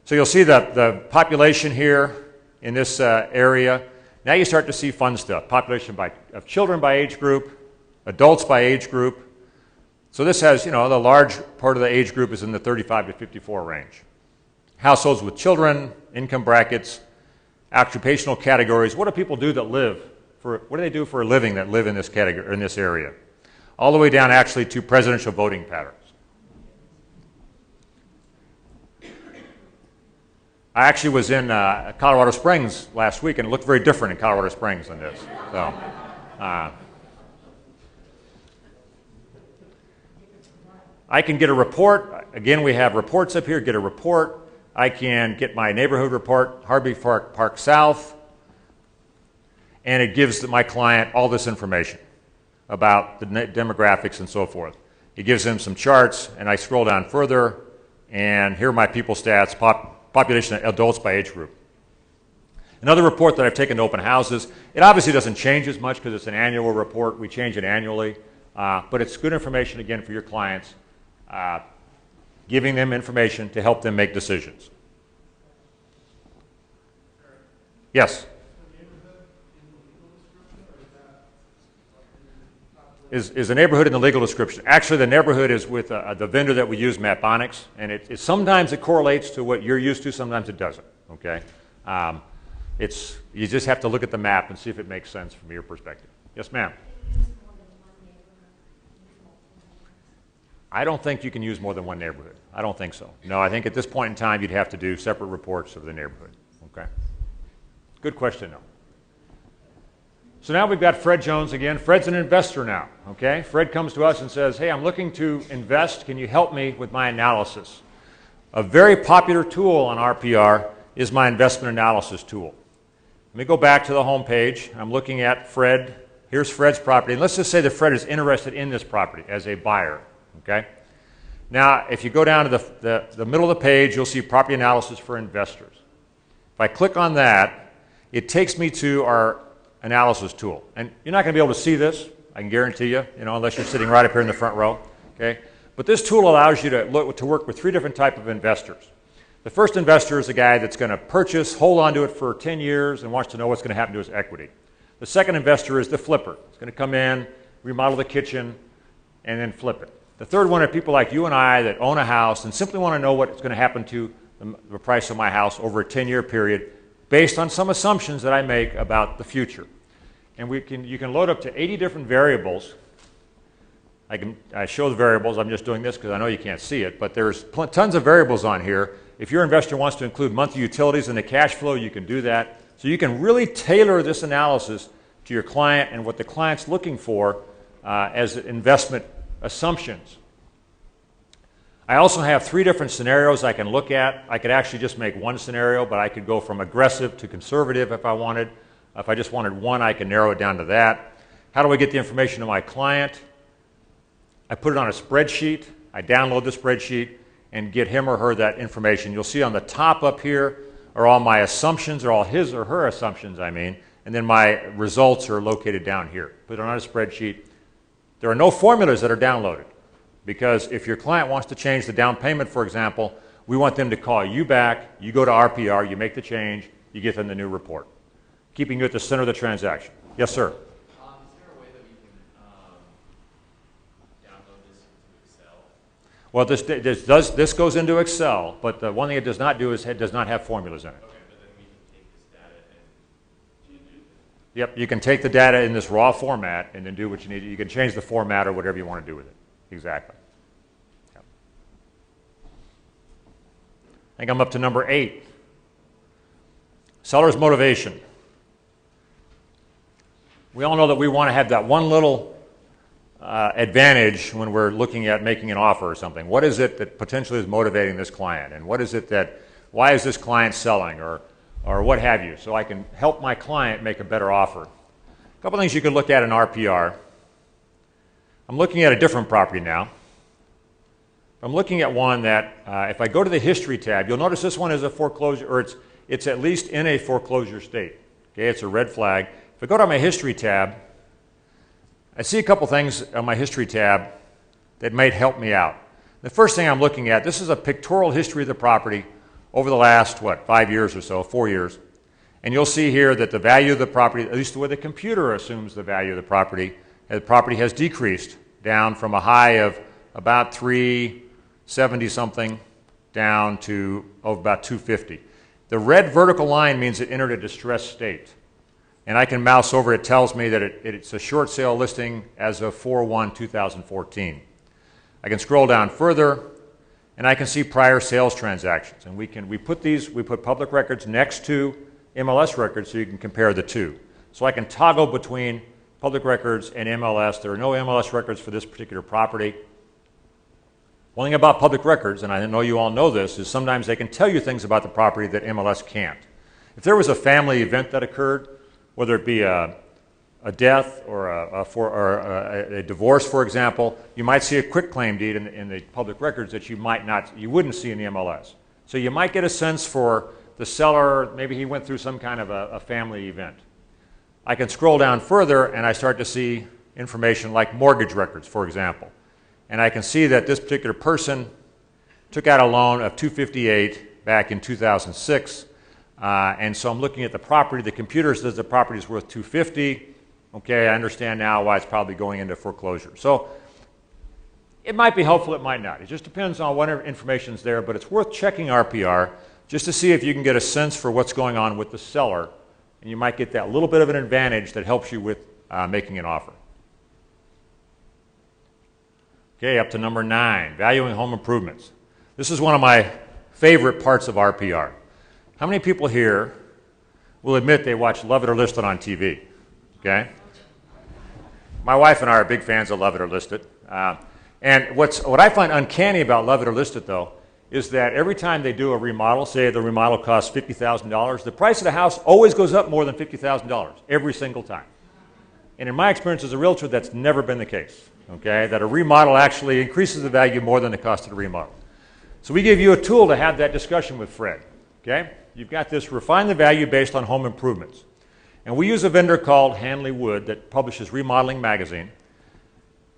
[SPEAKER 2] So you'll see the population here in this area. Now you start to see fun stuff. Population of children by age group, adults by age group. So this has, the large part of the age group is in the 35 to 54 range. Households with children, income brackets, occupational categories. What do people do that live what do they do for a living that live in this category, in this area? All the way down actually to presidential voting patterns. I actually was in Colorado Springs last week, and it looked very different in Colorado Springs than this. So, I can get a report. Again, we have reports up here. Get a report. I can get my neighborhood report, Harvey Park South, and it gives my client all this information about the demographics and so forth. It gives them some charts, and I scroll down further, and here are my people stats, population of adults by age group. Another report that I've taken to open houses, it obviously doesn't change as much because it's an annual report. We change it annually, but it's good information, again, for your clients, giving them information to help them make decisions. Yes? Is the neighborhood in the legal description? Actually, the neighborhood is with the vendor that we use, Maponics, and sometimes it correlates to what you're used to, sometimes it doesn't, okay? You just have to look at the map and see if it makes sense from your perspective. Yes, ma'am? I don't think you can use more than one neighborhood. I don't think so. No, I think at this point in time you'd have to do separate reports of the neighborhood, okay? Good question, though. So now we've got Fred Jones again. Fred's an investor now, okay? Fred comes to us and says, hey, I'm looking to invest. Can you help me with my analysis? A very popular tool on RPR is my investment analysis tool. Let me go back to the home page. I'm looking at Fred. Here's Fred's property. And let's just say that Fred is interested in this property as a buyer, okay? Now, if you go down to the middle of the page, you'll see property analysis for investors. If I click on that, it takes me to our analysis tool. And you're not going to be able to see this, I can guarantee you, unless you're sitting right up here in the front row, okay? But this tool allows you to work with three different types of investors. The first investor is a guy that's going to purchase, hold on to it for 10 years, and wants to know what's going to happen to his equity. The second investor is the flipper. It's going to come in, remodel the kitchen, and then flip it. The third one are people like you and I that own a house and simply want to know what's going to happen to the price of my house over a 10-year period based on some assumptions that I make about the future. And you can load up to 80 different variables I show the variables. I'm just doing this because I know you can't see it, but there's tons of variables on here. If your investor wants to include monthly utilities in the cash flow, you can do that. So you can really tailor this analysis to your client and what the client's looking for as investment assumptions. I also have 3 different scenarios I can look at. I could actually just make one scenario, but I could go from aggressive to conservative if I wanted. If I just wanted one, I can narrow it down to that. How do I get the information to my client? I put it on a spreadsheet. I download the spreadsheet and get him or her that information. You'll see on the top up here are all my assumptions, or all his or her assumptions, I mean, and then my results are located down here. Put it on a spreadsheet. There are no formulas that are downloaded, because if your client wants to change the down payment, for example, we want them to call you back, you go to RPR, you make the change, you get them the new report, keeping you at the center of the transaction. Yes, sir? Well, this goes into Excel, but the one thing it does not do is it does not have formulas in it.
[SPEAKER 8] Okay, but then we can take this data and change it.
[SPEAKER 2] Yep, you can take the data in this raw format and then do what you need. You can change the format or whatever you want to do with it. Exactly. Yep. I think I'm up to number 8. Seller's motivation. We all know that we want to have that one little advantage when we're looking at making an offer or something. What is it that potentially is motivating this client? And what is it that, why is this client selling, or what have you? So I can help my client make a better offer. A couple things you could look at in RPR. I'm looking at a different property now. I'm looking at one that, if I go to the history tab, you'll notice this one is a foreclosure, or it's at least in a foreclosure state. Okay, it's a red flag. If I go to my history tab, I see a couple things on my history tab that might help me out. The first thing I'm looking at, this is a pictorial history of the property over the last, 5 years or so, 4 years. And you'll see here that the value of the property, at least the way the computer assumes the value of the property has decreased down from a high of about 370 something down to about 250. The red vertical line means it entered a distressed state. And I can mouse over, it tells me that it's a short sale listing as of 4/1/2014. I can scroll down further, and I can see prior sales transactions. And we put public records next to MLS records so you can compare the two. So I can toggle between public records and MLS. There are no MLS records for this particular property. One thing about public records, and I know you all know this, is sometimes they can tell you things about the property that MLS can't. If there was a family event that occurred, whether it be a death or a divorce, for example, you might see a quitclaim deed in the public records that you wouldn't see in the MLS. So you might get a sense for the seller, maybe he went through some kind of a family event. I can scroll down further and I start to see information like mortgage records, for example. And I can see that this particular person took out a loan of $258 back in 2006. And so I'm looking at the property. The computer says the property is worth $250. Okay, I understand now why it's probably going into foreclosure. So it might be helpful, it might not. It just depends on what information is there, but it's worth checking RPR just to see if you can get a sense for what's going on with the seller, and you might get that little bit of an advantage that helps you with making an offer. Okay, up to number 9, valuing home improvements. This is one of my favorite parts of RPR. How many people here will admit they watch Love It or List It on TV? Okay? My wife and I are big fans of Love It or List It. And what I find uncanny about Love It or List It, though, is that every time they do a remodel, say the remodel costs $50,000, the price of the house always goes up more than $50,000 every single time. And in my experience as a realtor, that's never been the case. Okay? That a remodel actually increases the value more than the cost of the remodel. So we give you a tool to have that discussion with Fred. Okay? You've got this refine the value based on home improvements. And we use a vendor called Hanley Wood that publishes Remodeling Magazine.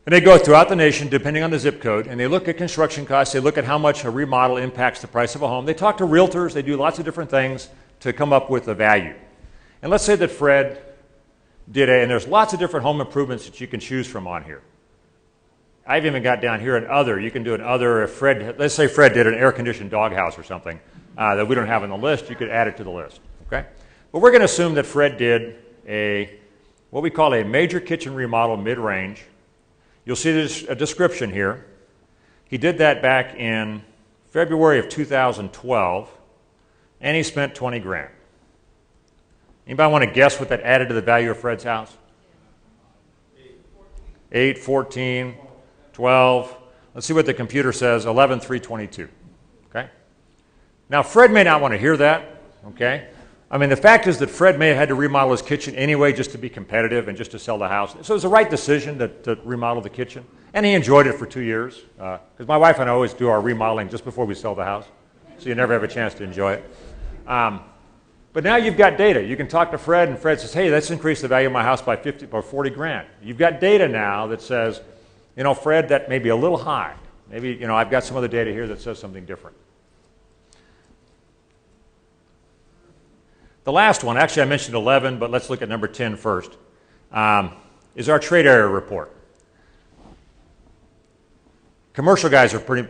[SPEAKER 2] And they go throughout the nation, depending on the zip code, and they look at construction costs, they look at how much a remodel impacts the price of a home. They talk to realtors, they do lots of different things to come up with a value. And let's say that Fred did and there's lots of different home improvements that you can choose from on here. I've even got down here an other. You can do an other if let's say Fred did an air-conditioned doghouse or something that we don't have on the list, you could add it to the list. Okay? But we're going to assume that Fred did what we call a major kitchen remodel mid-range. You'll see there's a description here. He did that back in February of 2012, and he spent 20 grand. Anybody want to guess what that added to the value of Fred's house? 8, 14, 12. Let's see what the computer says, 11, 322. Okay? Now, Fred may not want to hear that, okay? I mean, the fact is that Fred may have had to remodel his kitchen anyway just to be competitive and just to sell the house. So it was the right decision to remodel the kitchen. And he enjoyed it for 2 years. Because my wife and I always do our remodeling just before we sell the house. So you never have a chance to enjoy it. But now you've got data. You can talk to Fred, and Fred says, hey, let's increase the value of my house by 50 or 40 grand. You've got data now that says, you know, Fred, that may be a little high. Maybe, you know, I've got some other data here that says something different. The last one, actually I mentioned 11, but let's look at number 10 first, is our trade area report. Commercial guys are pretty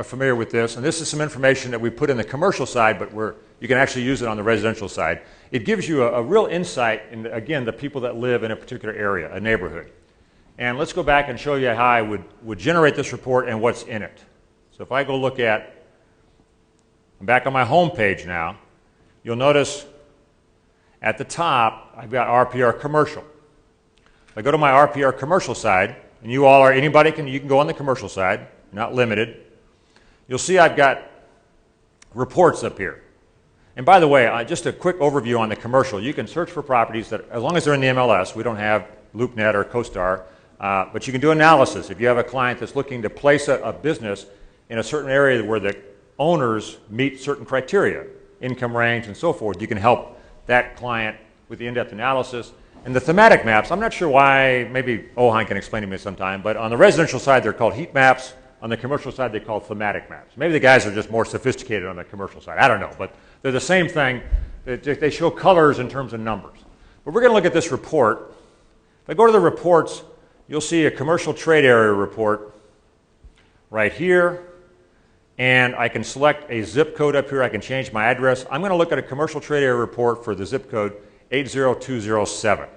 [SPEAKER 2] familiar with this, and this is some information that we put in the commercial side, but you can actually use it on the residential side. It gives you a real insight into, again, the people that live in a particular area, a neighborhood. And let's go back and show you how I would generate this report and what's in it. So if I go look at, I'm back on my home page now, you'll notice at the top, I've got RPR commercial. If I go to my RPR commercial side, and you all are, you can go on the commercial side, not limited. You'll see I've got reports up here. And by the way, just a quick overview on the commercial. You can search for properties that, as long as they're in the MLS, we don't have LoopNet or CoStar, but you can do analysis. If you have a client that's looking to place a business in a certain area where the owners meet certain criteria, income range and so forth, you can help that client with the in-depth analysis. And the thematic maps, I'm not sure why, maybe Ohan can explain to me sometime, but on the residential side they're called heat maps, on the commercial side they're called thematic maps. Maybe the guys are just more sophisticated on the commercial side, I don't know, but they're the same thing. They show colors in terms of numbers. But we're going to look at this report. If I go to the reports, you'll see a commercial trade area report right here, and I can select a zip code up here. I can change my address. I'm going to look at a commercial trade area report for the zip code 80207.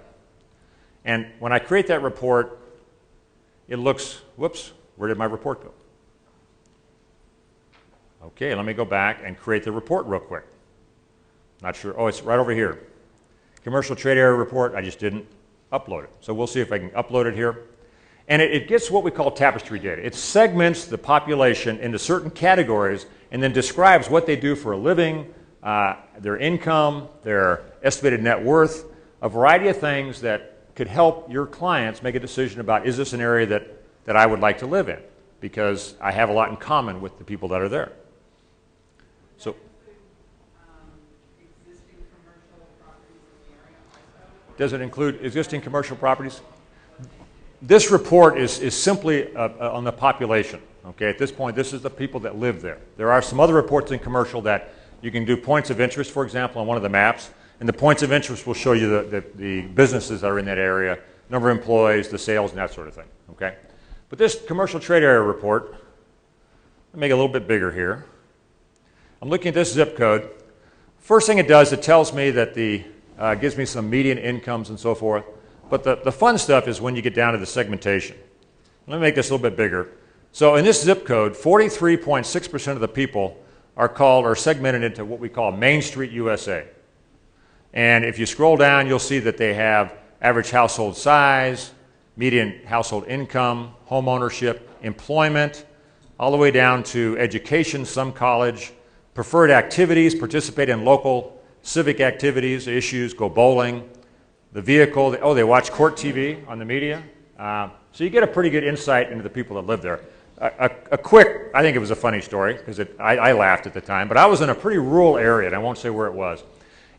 [SPEAKER 2] And when I create that report, it looks, whoops, where did my report go? Okay, let me go back and create the report real quick. Not sure, oh, it's right over here. Commercial trade area report, I just didn't upload it. So we'll see if I can upload it here. And it gets what we call tapestry data. It segments the population into certain categories and then describes what they do for a living, their income, their estimated net worth, a variety of things that could help your clients make a decision about, is this an area that I would like to live in? Because I have a lot in common with the people that are there. So,
[SPEAKER 4] Existing commercial properties in the area also?
[SPEAKER 2] does it include existing commercial properties? This report is simply on the population. Okay, at this point, this is the people that live there. There are some other reports in commercial that you can do points of interest, for example, on one of the maps. And the points of interest will show you the businesses that are in that area, number of employees, the sales, and that sort of thing. Okay? But this commercial trade area report, let me make it a little bit bigger here. I'm looking at this zip code. First thing it does, it tells me that gives me some median incomes and so forth. But the fun stuff is when you get down to the segmentation. Let me make this a little bit bigger. So in this zip code, 43.6% of the people are segmented into what we call Main Street USA. And if you scroll down, you'll see that they have average household size, median household income, home ownership, employment, all the way down to education, some college, preferred activities, participate in local civic activities, issues, go bowling, the vehicle, they watch court TV on the media. So you get a pretty good insight into the people that live there. A quick, I think it was a funny story, because I laughed at the time, but I was in a pretty rural area, and I won't say where it was.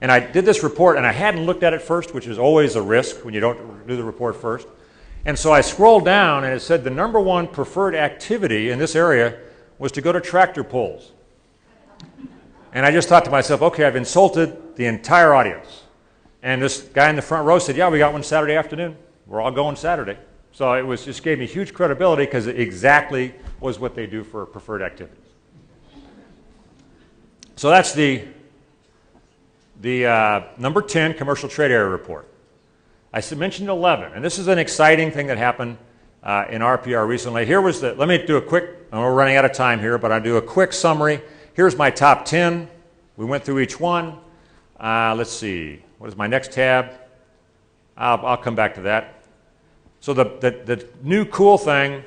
[SPEAKER 2] And I did this report, and I hadn't looked at it first, which is always a risk when you don't do the report first. And so I scrolled down, and it said the #1 preferred activity in this area was to go to tractor pulls. And I just thought to myself, okay, I've insulted the entire audience. And this guy in the front row said, yeah, we got one Saturday afternoon. We're all going Saturday. So it just gave me huge credibility because it exactly was what they do for preferred activities. So that's the number 10 commercial trade area report. I mentioned 11, and this is an exciting thing that happened in RPR recently. Here was let me do a quick, we're running out of time here, but I'll do a quick summary. Here's my top 10. We went through each one. Let's see, what is my next tab? I'll come back to that. So the new cool thing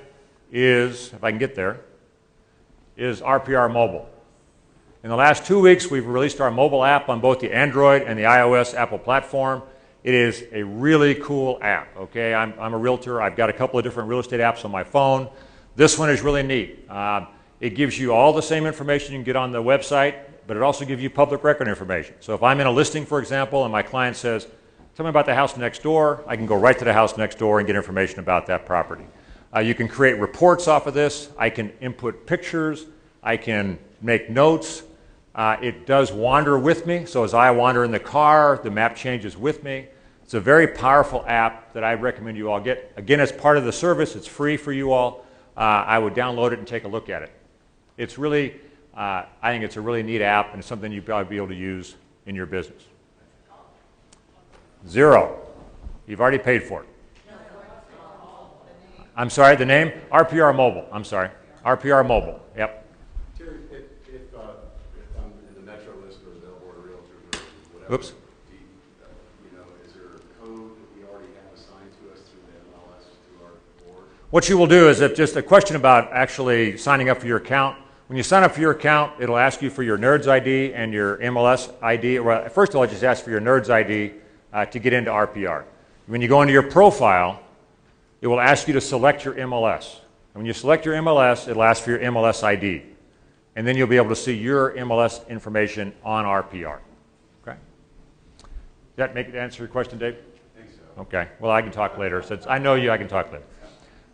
[SPEAKER 2] is, if I can get there, is RPR Mobile. In the last 2 weeks, we've released our mobile app on both the Android and the iOS Apple platform. It is a really cool app, okay? I'm a realtor. I've got a couple of different real estate apps on my phone. This one is really neat. It gives you all the same information you can get on the website, but it also gives you public record information. So if I'm in a listing, for example, and my client says, tell me about the house next door, I can go right to the house next door and get information about that property. You can create reports off of this. I can input pictures. I can make notes. It does wander with me, so as I wander in the car, the map changes with me. It's a very powerful app that I recommend you all get. Again, as part of the service, it's free for you all. I would download it and take a look at it. It's really, I think it's a really neat app, and it's something you'll probably be able to use in your business. 0. You've already paid for it. I'm sorry, the name? RPR Mobile. I'm sorry. RPR Mobile. Yep.
[SPEAKER 9] Terry, if I'm in the Metro list or available to Realtors or whatever,
[SPEAKER 2] Oops.
[SPEAKER 9] Is there a code that we already have assigned to us through the MLS through our board?
[SPEAKER 2] What you will do is, if just a question about actually signing up for your account. When you sign up for your account, it'll ask you for your NERDS ID and your MLS ID. Well, first of all, it just asks for your NERDS ID to get into RPR. When you go into your profile, it will ask you to select your MLS. And when you select your MLS, it'll ask for your MLS ID. And then you'll be able to see your MLS information on RPR. Okay? Does that answer your question, Dave?
[SPEAKER 9] I think so.
[SPEAKER 2] Okay. Well, I can talk later. Since I know you, I can talk later.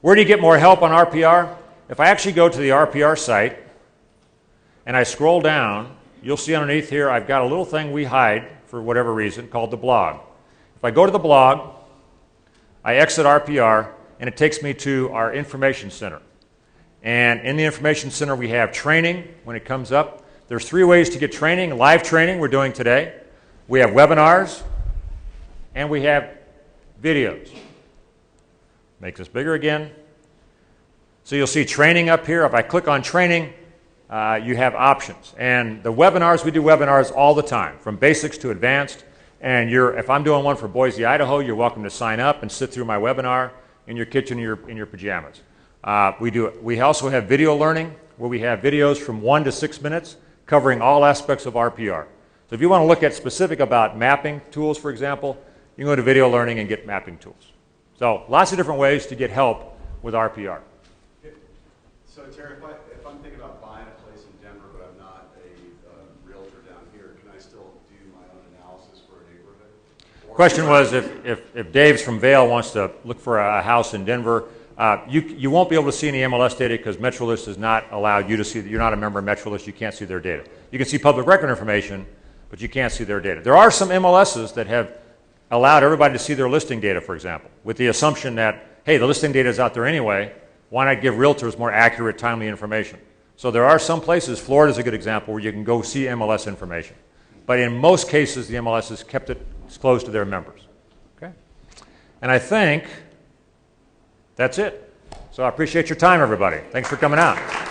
[SPEAKER 2] Where do you get more help on RPR? If I actually go to the RPR site and I scroll down, you'll see underneath here I've got a little thing we hide for whatever reason called the blog. If I go to the blog, I exit RPR, and it takes me to our information center. And in the information center, we have training when it comes up. There's 3 ways to get training. Live training we're doing today. We have webinars, and we have videos. Make this bigger again. So you'll see training up here. If I click on training, you have options. And the webinars, we do webinars all the time, from basics to advanced. And if I'm doing one for Boise, Idaho, you're welcome to sign up and sit through my webinar in your kitchen in your pajamas. We also have video learning, where we have videos from 1 to 6 minutes covering all aspects of RPR. So if you want to look at specific about mapping tools, for example, you can go to video learning and get mapping tools. So lots of different ways to get help with RPR.
[SPEAKER 9] So Terry, if I'm thinking about buying a place in Denver, but I'm not a realtor down here, can I still do my own analysis for a neighborhood?
[SPEAKER 2] Question was if Dave's from Vail wants to look for a house in Denver, you won't be able to see any MLS data because MetroList has not allowed you to see. You're not a member of MetroList. You can't see their data. You can see public record information, but you can't see their data. There are some MLSs that have allowed everybody to see their listing data, for example, with the assumption that, hey, the listing data is out there anyway. Why not give realtors more accurate, timely information? So there are some places, Florida is a good example, where you can go see MLS information. But in most cases, the MLS has kept it close to their members. Okay? And I think that's it. So I appreciate your time, everybody. Thanks for coming out.